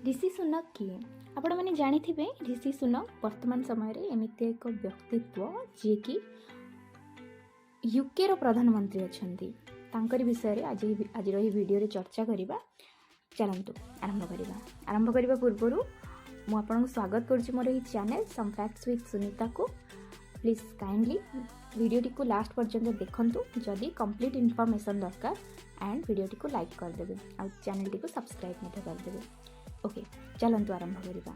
ऋषि सुनक किए आपण मैंने जानी ऋषि सुनक वर्तमान समय एमती एक व्यक्तित्व जी कि यूके प्रधानमंत्री अच्छा विषय आज आज भिडियो चर्चा करवा। चलतु आरंभ करने पूर्वर मुझे स्वागत करुच्ची मोर ये channel some facts with Sunita को। प्लीज काइंडली वीडियोटी को लास्ट पर्यंत देखंतु जदि कंप्लीट इनफॉरमेशन दरकार एंड वीडियोटी को लाइक करदे और चैनल टी को सब्सक्राइब करदे। ओके चलतु आरंभ करवा।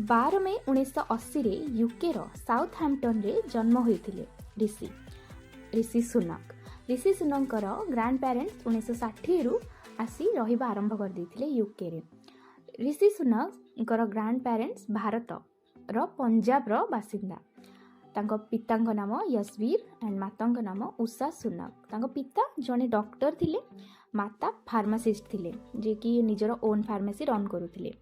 12 मई 1980 यूके साउथहैम्पटन रे जन्म होते ऋषि सुनक। ऋषि सुनक ग्रांड पेरेंट्स 1960 रु आसी रहिबा आरंभ कर देथिले यूके रे। ऋषि सुनक ग्रांड पेरेंट्स भारत रो पंजाब रो बासिंदा। तांको पितांको नाम यशवीर एंड मातांको नाम उषा सुनक। तांको पिता जने डॉक्टर थिले, माता फार्मासिस्ट थिले जे कि निजर ओन फार्मेसी रन करुथिले।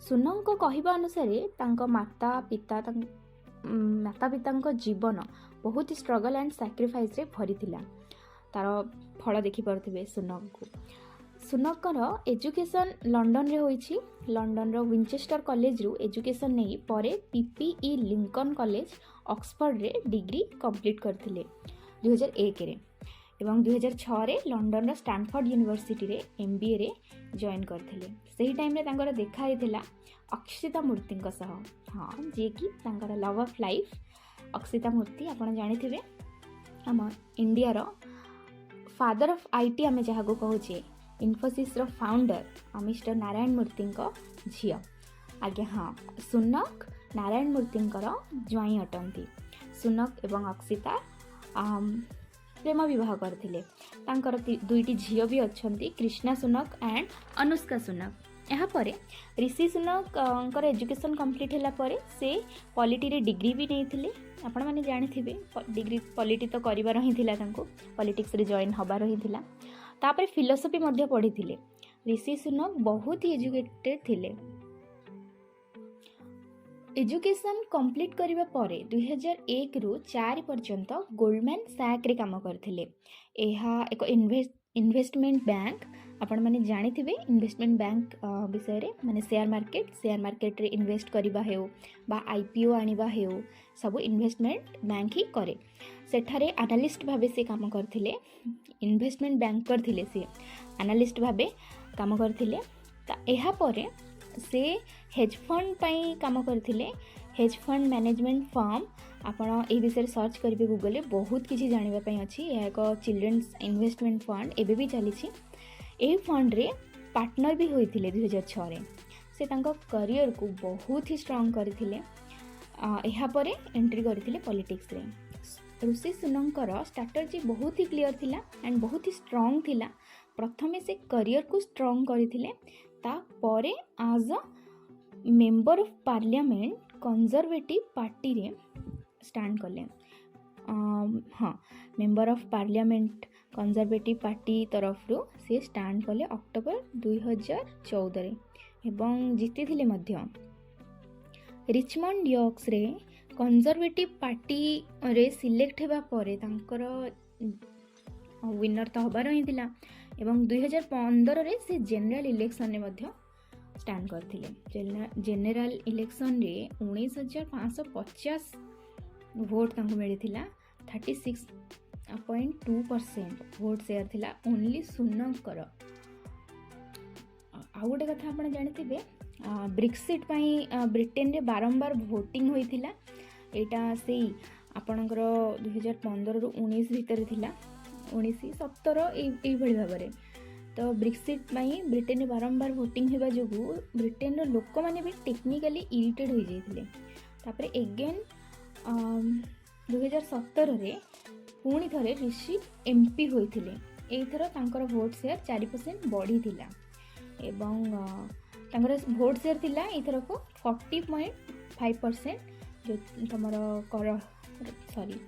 सुनक को कहिबा अनुसार तांको माता पितांको जीवन बहुत स्ट्रगल एंड सैक्रिफाइस रे भरी थिला। तार फल देखि परथिबे सुनक को। सुनकर एजुकेशन लंडन रे होईछि। लंडन रो विंचेस्टर कॉलेज रु एजुकेशन नहीं परे पीपीई लिंकन कॉलेज ऑक्सफोर्ड रे डिग्री कंप्लीट करथिले 2001 रे एवं 2006 रे लंडन रो स्टैनफोर्ड यूनिवर्सिटी रे एमबीए रे जॉइन करथिले। सही टाइम रे तांकर देखा हेतिला अक्षिता मूर्ति सह। हाँ जे कि तांकर love of life Akshata Murty आपण जानिथिबे हम इंडिया रो फादर ऑफ आईटी आमे जहा को कहूचे इन्फोसिस रो फाउंडर मिस्टर नारायण मूर्ति झील। आज्ञा हाँ सुनक नारायण मूर्ति ज्वाई अटंती। सुनक एवं अक्षिता प्रेम विवाह करथिले। तांकर दुईटी झील भी अच्छी कृष्णा सुनक एंड अनुष्का सुनक। यहाँ पर ऋषि सुनक एजुकेशन कंप्लीट होला परे से पॉलिटी रे डिग्री भी नहीं। आपण माने जानिथिबे डिग्री पॉलिटी तो करिवार ही थिला, तांको पॉलिटिक्स रे जॉइन हबार ही थिला। तापर फिलोसफी मध्य पढ़ी थिले। ऋषि सुनक बहुत ही एजुकेटेड थिले। एजुकेशन कंप्लीट करिबा परे 2001 रु 4 पर्यंत गोल्डमैन सैक रे काम करथिले। एहा एक इन्वेस्टमेंट बैंक। आपण माने जानिथिबे इन्वेस्टमेंट बैंक विषय रे माने शेयर मार्केट रे इन्वेस्ट करिबा हेउ बा आईपीओ आनिबा हेउ सब इन्वेस्टमेंट बैंक ही करे। सेठारे एनालिस्ट भाबे से काम करथिले। इन्वेस्टमेंट बैंकर थिले से एनालिस्ट भाबे काम करथिले। एहा परे से हेज फंड पाई काम करथिले। हेज फंड मैनेजमेंट फर्म आपण ए विषय सर्च करिवे गूगल रे बहुत किछि जानिबा पई अछि। एहा एक चिल्ड्रन्स इन्वेस्टमेंट फंड एबे भी चलीछि। ए फंड रे पार्टनर भी होइथिले 2006 रे। से तांको करियर को बहुत ही स्ट्रांग करथिले। एहा परे एंट्री करथिले पॉलिटिक्स रे। ऋषि सुनकर स्ट्रैटेजी बहुत ही क्लियर थिला एंड बहुत ही स्ट्रांग थिला। प्रथमे से करियर को स्ट्रांग करथिले। ता परे as a member of parliament Conservative party रे स्टैंड कले। हाँ member of parliament Conservative party तरफ रो से स्टैंड कले अक्टोबर 2014 रे एवं जीति थिले मध्य। रिचमंड यॉर्क्स रे कंजर्वेटिव पार्टी रे सिलेक्ट हेबा परे तांकर विनर तो हबार ही थिला एवं 2015 रे से जनरल इलेक्शन रे मध्य स्टैंड करथिले। जनरल इलेक्शन रे 19,550 वोट तांको मिलिथिला। 36.2% वोट शेयर थिला ओनली सुनकर। आ गोटे कथा आपण जानिथिबे ब्रेक्सिट पई ब्रिटेन रे बारंबार वोटिंग होइथिला। एटा सेई आपणकर 2015 रु 19 भितर थिला 19-17 एई भली भाबरे। तो ब्रेक्सिट पई ब्रिटेन रे बारंबार वोटिंग हेबा जोगु ब्रिटेन रो लोक माने भी टेक्निकली इरिटेट हो जाइथिले। तापरे अगेन 2017 रे पुणी थरे ऋषि एमपी होइथिले। एथर तांकर वोट शेयर 4% बढ़ी थिला एवं तांकर वोट शेयर थिला एथर को 40.5% जो तमर कर सॉरी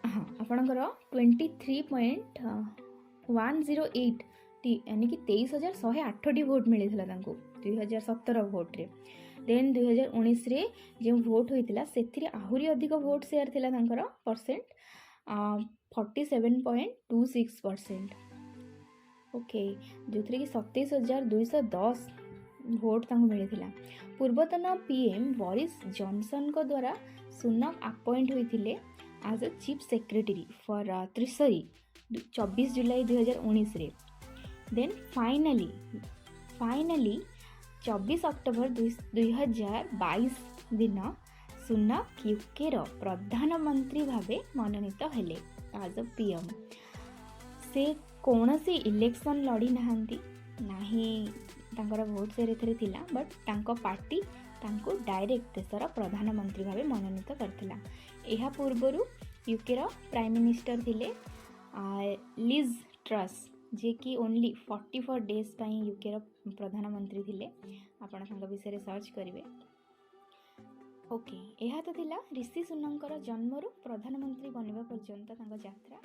हाँ आपणकर 23.108 यानी कि 23,108 वोट मिलता 2017 वोट रे। देन 2019 रे जो वोट होइतिला सेथिरे आहुरी अधिक वोट शेयर थिला तांकर परसेंट 47.26%। ओके, जो थी कि 27,210 भोट तांको मिली। पूर्वतन पीएम बोरिस जॉनसन को द्वारा सुनक अपॉइंट होते as a chief secretary for treasury 24 जुलाई 2019 रे। देन फाइनली 24 अक्टोबर 2022 दिन सुनक यूकेर प्रधानमंत्री भावे मनोनीत हेले एज अ पीएम। से कौन सी इलेक्शन लड़ी नाहंती नाही, तांकर भोट से थिला, बट तांको पार्टी तांको डायरेक्ट देशर प्रधानमंत्री भावे मनोनीत करथिला। एहा पूर्वरु यूकेर प्राइम मिनिस्टर थिले लिज ट्रस, जे कि ओनली 44 डेज पाई यूकेर प्रधानमंत्री थिले। आपण तांको विषय सर्च करिवे। ओके, यह तो थिला ऋषि सुनकर जन्मरू प्रधानमंत्री बनवा पर्यंत तांको यात्रा।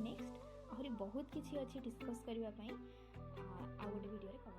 नेक्स्ट आहरी बहुत किछि अछि डिस्कस करबा पई आ गोटे वीडियो रे।